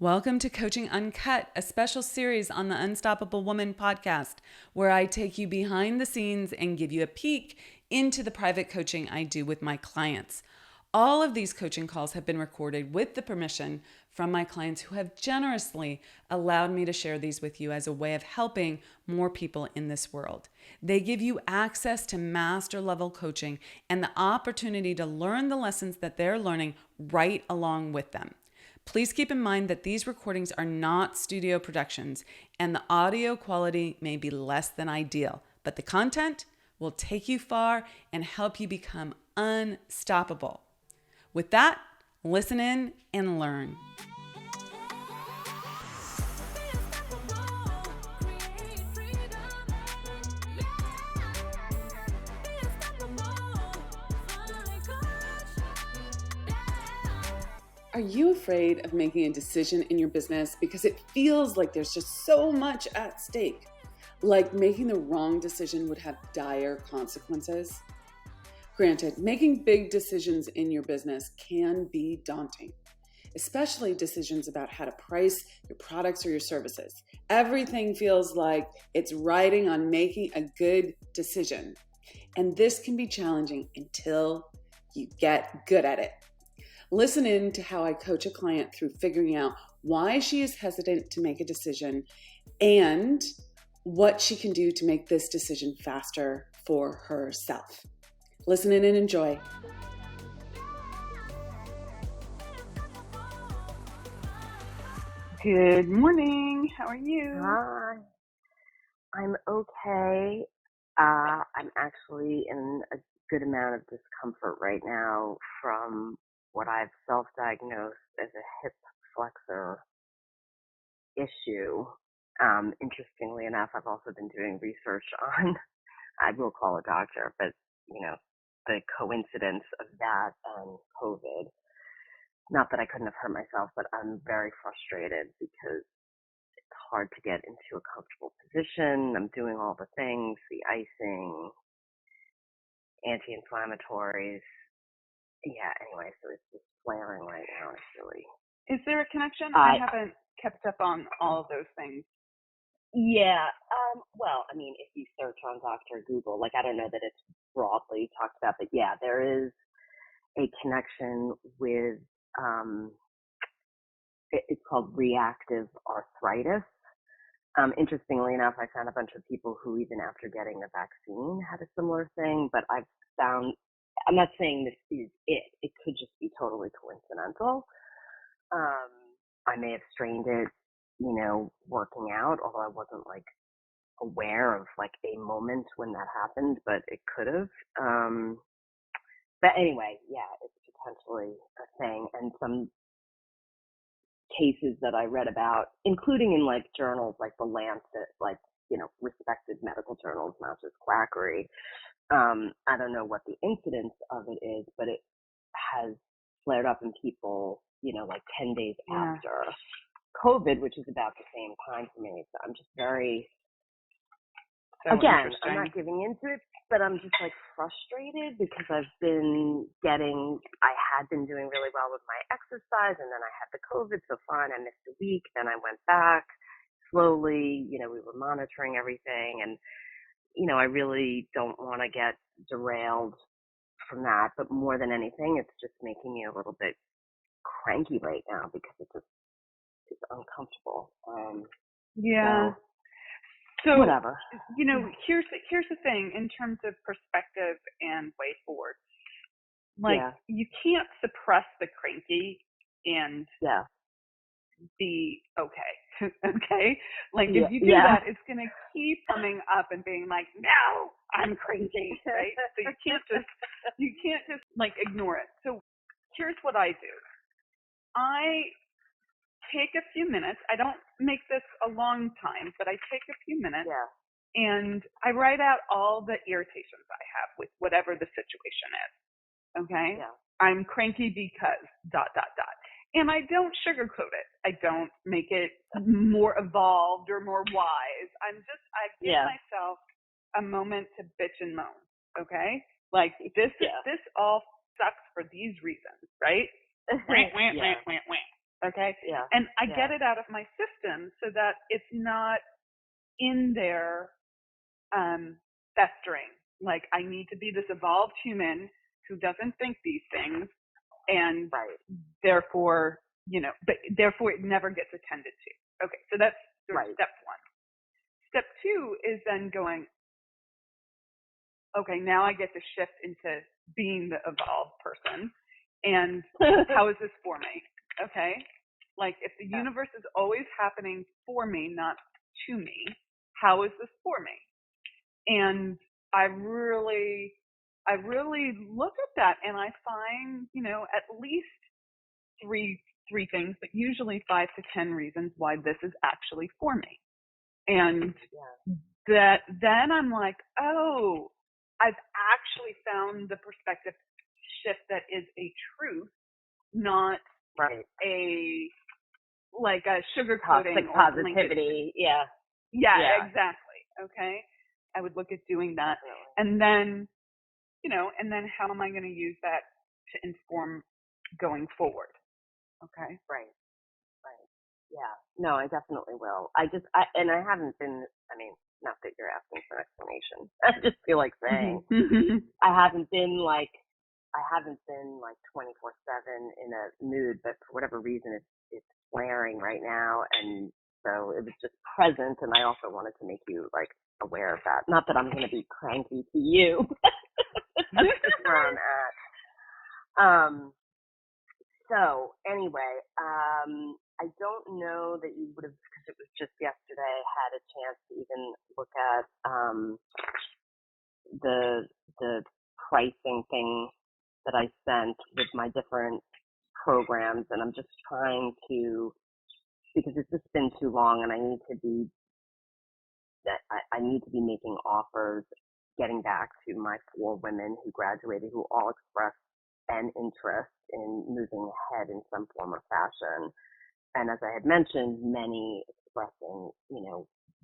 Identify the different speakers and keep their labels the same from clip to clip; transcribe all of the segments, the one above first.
Speaker 1: Welcome to Coaching Uncut, a special series on the Unstoppable Woman podcast, where I take you behind the scenes and give you a peek into the private coaching I do with my clients. All of these coaching calls have been recorded with the permission from my clients who have generously allowed me to share these with you as a way of helping more people in this world. They give you access to master level coaching and the opportunity to learn the lessons that they're learning right along with them. Please keep in mind that these recordings are not studio productions and the audio quality may be less than ideal, but the content will take you far and help you become unstoppable. With that, listen in and learn. Are you afraid of making a decision in your business because it feels like there's just so much at stake? Like making the wrong decision would have dire consequences? Granted, making big decisions in your business can be daunting, especially decisions about how to price your products or your services. Everything feels like it's riding on making a good decision. And this can be challenging until you get good at it. Listen in to how I coach a client through figuring out why she is hesitant to make a decision and what she can do to make this decision faster for herself. Listen in and enjoy. Good morning. How are you?
Speaker 2: Hi. I'm okay. I'm actually in a good amount of discomfort right now from what I've self-diagnosed as a hip flexor issue. Interestingly enough, I've also been doing research on, I will call a doctor, but the coincidence of that and COVID. Not that I couldn't have hurt myself, but I'm very frustrated because it's hard to get into a comfortable position. I'm doing all the things, the icing, anti-inflammatories. Yeah, anyway, so it's just flaring right now. It's really...
Speaker 1: Is there a connection? I haven't kept up on all of those things.
Speaker 2: Yeah. Well, I mean, if you search on Dr. Google, I don't know that it's broadly talked about, but yeah, there is a connection with, it's called reactive arthritis. Interestingly enough, I found a bunch of people who even after getting the vaccine had a similar thing, but I've found, I'm not saying this is it. It could just be totally coincidental. I may have strained it, working out, although I wasn't aware of a moment when that happened, but it could have. But anyway, yeah, it's potentially a thing. And some cases that I read about, including in journals like The Lancet, respected medical journals, not just quackery. I don't know what the incidence of it is, but it has flared up in people, 10 days after COVID, which is about the same time for me. So I'm just very, again, I'm not giving into it, but I'm just frustrated because I had been doing really well with my exercise, and then I had the COVID, so fine, I missed a week, then I went back slowly, we were monitoring everything, and, I really don't want to get derailed from that, but more than anything, it's just making me a little bit cranky right now because it's uncomfortable.
Speaker 1: So
Speaker 2: whatever.
Speaker 1: Here's the thing in terms of perspective and way forward. You can't suppress the cranky and be okay. Okay? If you do that, it's going to keep coming up and being no, I'm crazy, right? So you can't just ignore it. So here's what I do. I take a few minutes. I don't make this a long time, but I take a few minutes and I write out all the irritations I have with whatever the situation is. Okay?
Speaker 2: Yeah.
Speaker 1: I'm cranky because ... And I don't sugarcoat it. I don't make it more evolved or more wise. I give myself a moment to bitch and moan. Okay? This all sucks for these reasons, right? Wah.
Speaker 3: Okay?
Speaker 2: Yeah.
Speaker 3: And I get it out of my system so that it's not in there festering. Like, I need to be this evolved human who doesn't think these things, and therefore, but therefore it never gets attended to. Okay, so that's sort of step one. Step two is then going, okay, now I get to shift into being the evolved person. And how is this for me? Okay? Like, if the universe is always happening for me, not to me, how is this for me? And I really look at that, and I find, at least three things, but usually 5 to 10 reasons why this is actually for me. And that then I'm like, oh, I've actually found the perspective shift that is a truth, not a like a sugarcoating or
Speaker 2: positivity. Yeah,
Speaker 3: exactly. Okay, I would look at doing that, and then and then how am I going to use that to inform going forward? Okay.
Speaker 2: Right. Yeah. No, I definitely will. I haven't been, not that you're asking for an explanation. I just feel like saying, I haven't been like 24/7 in a mood, but for whatever reason, it's flaring right now. And so it was just present. And I also wanted to make you like aware of that. Not that I'm going to be cranky to you. That's just where I'm at. So anyway, I don't know that you would have, because it was just yesterday, had a chance to even look at the pricing thing that I sent with my different programs, and I'm just trying to, because it's just been too long, and I need to be making offers, getting back to my 4 women who graduated, who all expressed an interest in moving ahead in some form or fashion. And as I had mentioned, many expressing,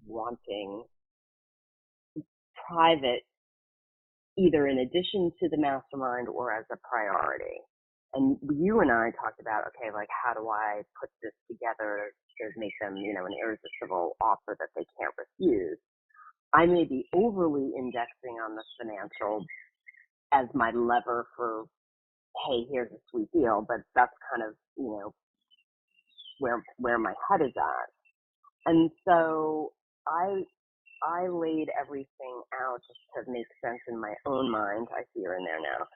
Speaker 2: wanting private, either in addition to the mastermind or as a priority. And you and I talked about, okay, like, how do I put this together to make them, an irresistible offer that they can't refuse? I may be overly indexing on the financial as my lever for, hey, here's a sweet deal, but that's kind of, where my head is at. And so I laid everything out just to make sense in my own mind. I see you're in there now.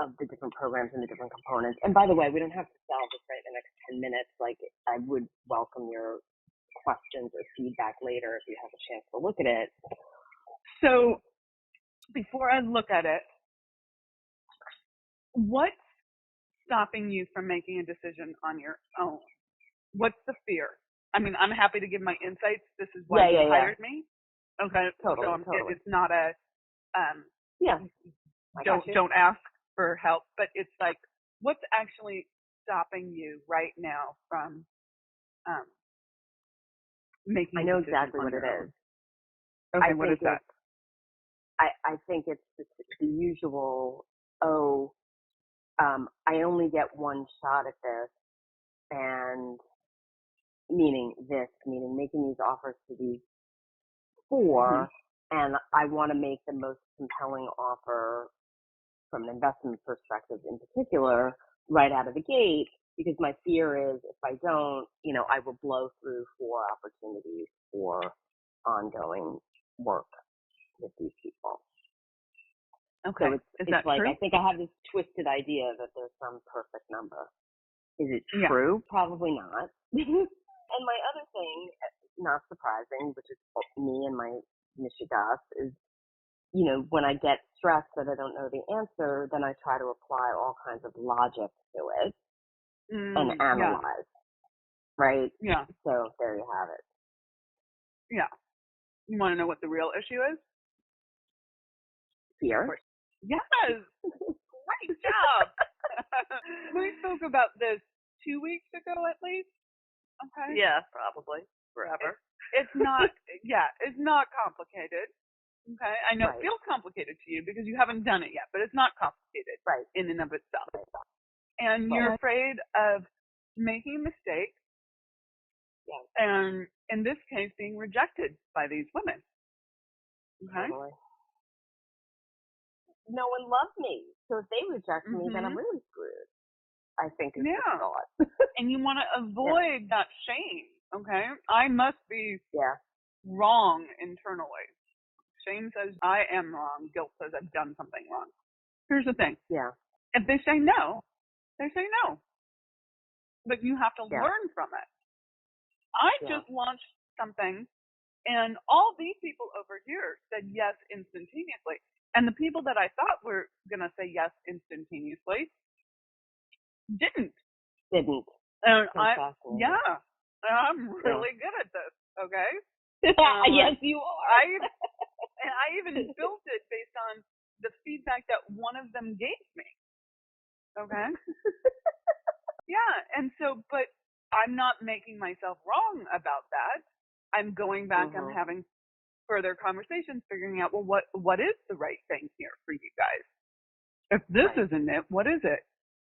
Speaker 2: Of the different programs and the different components. And by the way, we don't have to solve this right in the next 10 minutes. Like, I would welcome your questions or feedback later if you have a chance to look at it.
Speaker 3: So before I look at it, what's stopping you from making a decision on your own? What's the fear? I mean, I'm happy to give my insights. This is why you hired me. Okay.
Speaker 2: Totally.
Speaker 3: It's not a
Speaker 2: don't
Speaker 3: ask for help, but it's like, what's actually stopping you right now from making?
Speaker 2: I know exactly what it is.
Speaker 3: Okay, what is that?
Speaker 2: I think it's the usual. I only get one shot at this, and meaning making these offers to these 4, and I want to make the most compelling offer from an investment perspective in particular right out of the gate, because my fear is if I don't, I will blow through 4 opportunities for ongoing work with these people.
Speaker 3: Okay.
Speaker 2: So it's like, true? I think I have this twisted idea that there's some perfect number. Is it true? Yeah. Probably not. And my other thing, not surprising, which is me and my Michigas, is, when I get stressed that I don't know the answer, then I try to apply all kinds of logic to it and analyze. Right?
Speaker 3: Yeah.
Speaker 2: So there you have it.
Speaker 3: Yeah. You want to know what the real issue is?
Speaker 2: Fear?
Speaker 3: Yes. Great job. We spoke about this 2 weeks ago at least. Okay.
Speaker 2: Yeah, probably. Forever.
Speaker 3: It's not complicated. Okay. I know it feels complicated to you because you haven't done it yet, but it's not complicated in and of itself. and you're afraid of making a mistake, and in this case, being rejected by these women. Okay.
Speaker 2: Totally. No one loves me, so if they reject me, then I'm really screwed. I think is the thought.
Speaker 3: And you want to avoid that shame. Okay. I must be wrong internally. Shame says I am wrong. Guilt says I've done something wrong. Here's the thing.
Speaker 2: Yeah.
Speaker 3: If they say no, they say no. But you have to learn from it. I just launched something, and all these people over here said yes instantaneously. And the people that I thought were going to say yes instantaneously didn't. And I'm really good at this, okay?
Speaker 2: Yes, you are.
Speaker 3: I even built it based on the feedback that one of them gave me, okay? And so, but I'm not making myself wrong about that. I'm going back, I'm having further conversations, figuring out, well, what is the right thing here for you guys? If this isn't it, what is it?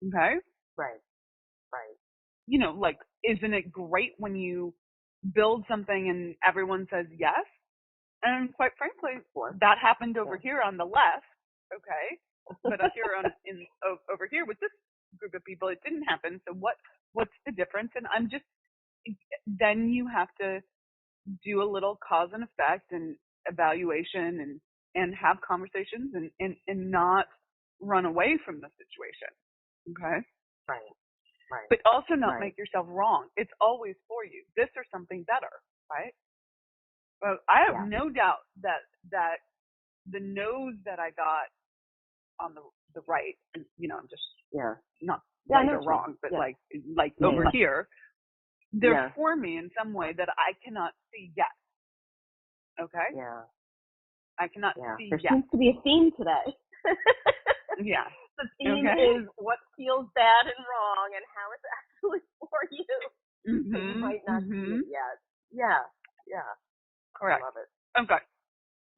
Speaker 3: Okay?
Speaker 2: Right.
Speaker 3: You know, like, isn't it great when you build something and everyone says yes? And quite frankly, that happened over here on the left, okay? But up here over here with this group of people, it didn't happen. So what's the difference? And then you have to do a little cause and effect and evaluation and have conversations and not run away from the situation. Okay?
Speaker 2: Right.
Speaker 3: But also not make yourself wrong. It's always for you. This or something better, right? Well, I have no doubt that the no's that I got on the right, you know, I'm just not right or wrong, but like over here, they're for me in some way that I cannot see yet. Okay?
Speaker 2: Yeah.
Speaker 3: I cannot see
Speaker 2: there
Speaker 3: yet.
Speaker 2: There seems to be a theme today. The theme is what feels bad and wrong and how it's actually for you. But you might not see it yet. Yeah.
Speaker 3: Correct.
Speaker 2: I love it.
Speaker 3: Okay.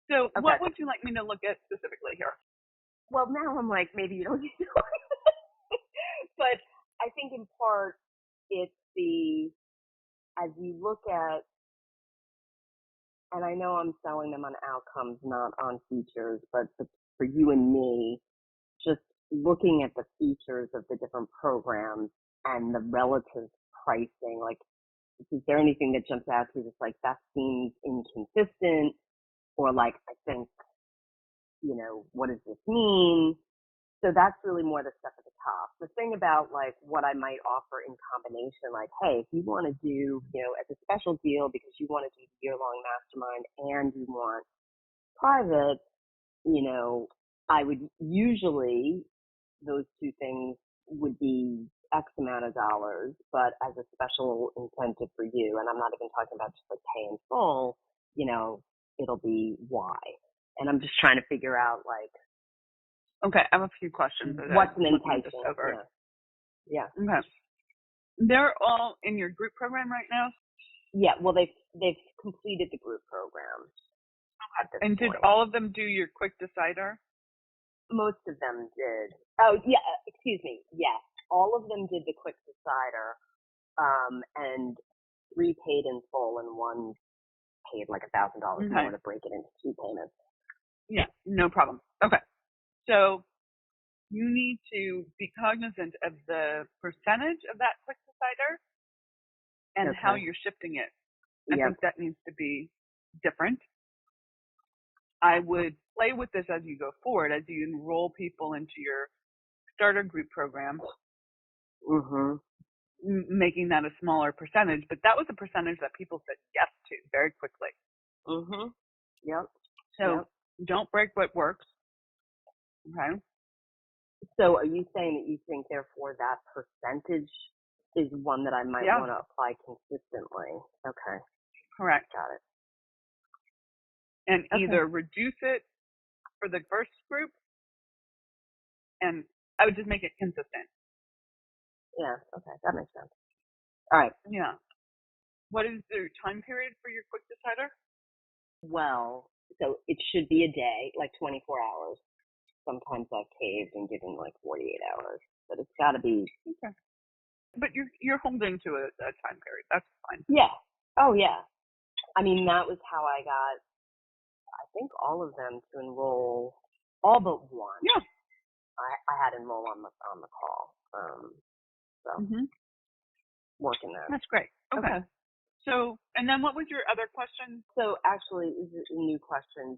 Speaker 3: So what would you like me to look at specifically here?
Speaker 2: Well, now I'm like, maybe you don't need to. But I think in part it's as you look at, and I know I'm selling them on outcomes, not on features, but for you and me, just looking at the features of the different programs and the relative pricing, like, is there anything that jumps out to you that's like, that seems inconsistent, or like, I think, you know, what does this mean? So that's really more the stuff at the top. The thing about like what I might offer in combination, like, hey, if you want to do, you know, as a special deal because you want to do year-long mastermind and you want private, you know, I would usually, those two things would be X amount of dollars, but as a special incentive for you, and I'm not even talking about just like pay in full, you know, it'll be Y. And I'm just trying to figure out like,
Speaker 3: okay, I have a few questions.
Speaker 2: What's an enticing? Yeah.
Speaker 3: Okay. They're all in your group program right now?
Speaker 2: Yeah, well, they've completed the group program.
Speaker 3: And did all of them do your quick decider?
Speaker 2: Most of them did. Oh, yeah, excuse me. Yes, all of them did the quick decider, and 3 paid in full and 1 paid like $1,000 more to break it into 2 payments.
Speaker 3: Yeah, no problem. Okay. So you need to be cognizant of the percentage of that quick decider and how you're shifting it. I think that needs to be different. I would play with this as you go forward, as you enroll people into your starter group program, making that a smaller percentage. But that was a percentage that people said yes to very quickly.
Speaker 2: Yep.
Speaker 3: So don't break what works. Okay.
Speaker 2: So are you saying that you think, therefore, that percentage is one that I might want to apply consistently? Okay.
Speaker 3: Correct.
Speaker 2: Got it.
Speaker 3: And either reduce it for the first group, and I would just make it consistent.
Speaker 2: Yeah, okay, that makes sense. All right.
Speaker 3: Yeah. What is the time period for your quick decider?
Speaker 2: Well, so it should be a day, like 24 hours. Sometimes I've caved and given like 48 hours. but it's got to be.
Speaker 3: Okay. But you're holding to a time period. That's fine.
Speaker 2: Yeah. Oh yeah. I mean, that was how I got, I think, all of them to enroll, all but one.
Speaker 3: Yeah.
Speaker 2: I had enroll on the call. So working that.
Speaker 3: That's great. Okay. So, and then what was your other question?
Speaker 2: So actually, this is a new question.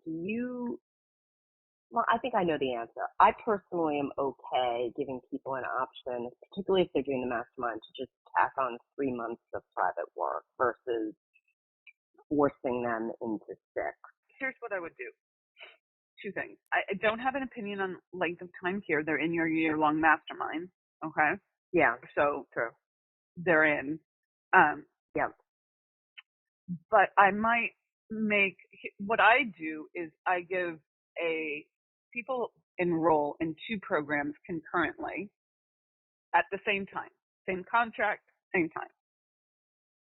Speaker 2: Well, I think I know the answer. I personally am okay giving people an option, particularly if they're doing the mastermind, to just tack on 3 months of private work versus forcing them into 6.
Speaker 3: Here's what I would do. 2 things. I don't have an opinion on length of time here. They're in your year-long mastermind. Okay.
Speaker 2: Yeah.
Speaker 3: So
Speaker 2: True.
Speaker 3: they're in.
Speaker 2: Yeah.
Speaker 3: But I might what I do is I give people enroll in 2 programs concurrently at the same time, same contract, same time.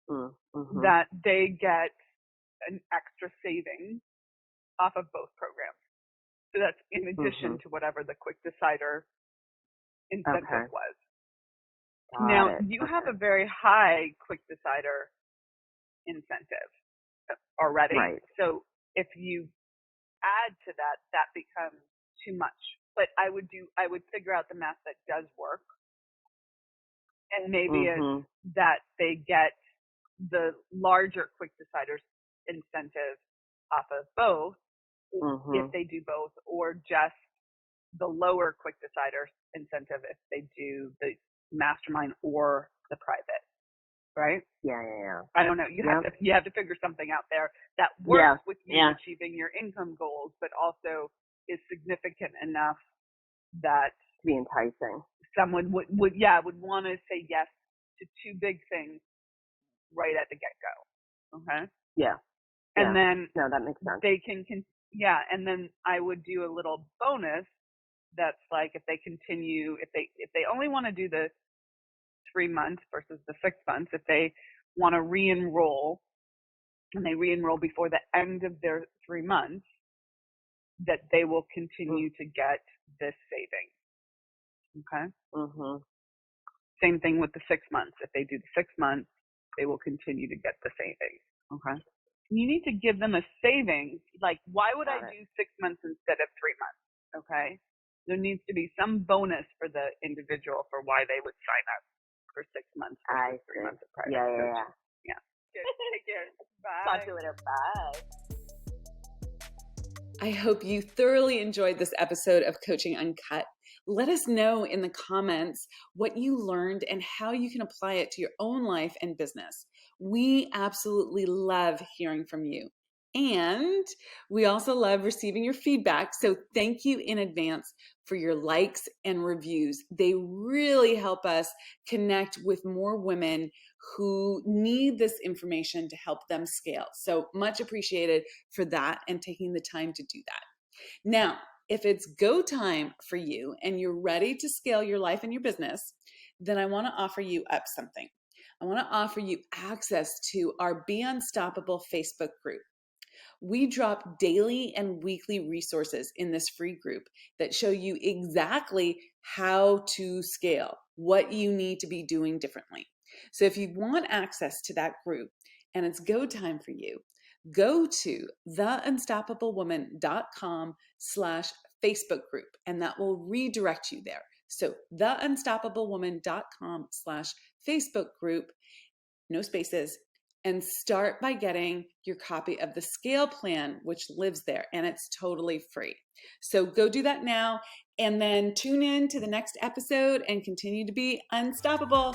Speaker 2: Mm-hmm.
Speaker 3: That they get an extra savings off of both programs. So that's in addition to whatever the quick decider incentive was. Now, you have a very high quick decider incentive already.
Speaker 2: Right.
Speaker 3: So if you add to that, that becomes too much. But I would figure out the math that does work. And maybe it's that they get the larger quick deciders incentive off of both, if they do both, or just the lower quick decider incentive if they do the mastermind or the private, right?
Speaker 2: Yeah.
Speaker 3: I don't know. You have to figure something out there that works with you achieving your income goals, but also is significant enough that
Speaker 2: to be enticing.
Speaker 3: Someone would want to say yes to 2 big things right at the get-go. Okay. Yeah. And then
Speaker 2: that makes sense.
Speaker 3: They can and then I would do a little bonus that's like if they only want to do the 3 months versus the 6 months, if they want to re-enroll and they re-enroll before the end of their 3 months, that they will continue to get this saving. Okay. Same thing with the 6 months. If they do the 6 months, they will continue to get the savings. Okay. You need to give them a savings. Like, why would I do 6 months instead of 3 months? Okay. There needs to be some bonus for the individual for why they would sign up for 6 months versus 3 months of private. Yeah. Good. Take care. Bye.
Speaker 2: Talk to you later. Bye.
Speaker 1: I hope you thoroughly enjoyed this episode of Coaching Uncut. Let us know in the comments what you learned and how you can apply it to your own life and business. We absolutely love hearing from you. And we also love receiving your feedback. So thank you in advance for your likes and reviews. They really help us connect with more women who need this information to help them scale. So much appreciated for that and taking the time to do that. Now, if it's go time for you and you're ready to scale your life and your business, then I want to offer you up something. I want to offer you access to our Be Unstoppable Facebook group. We drop daily and weekly resources in this free group that show you exactly how to scale, what you need to be doing differently. So if you want access to that group and it's go time for you, go to theunstoppablewoman.com/Facebook group, and that will redirect you there. So theunstoppablewoman.com/Facebook group, no spaces, and start by getting your copy of the scale plan, which lives there, and it's totally free. So go do that now, and then tune in to the next episode and continue to be unstoppable.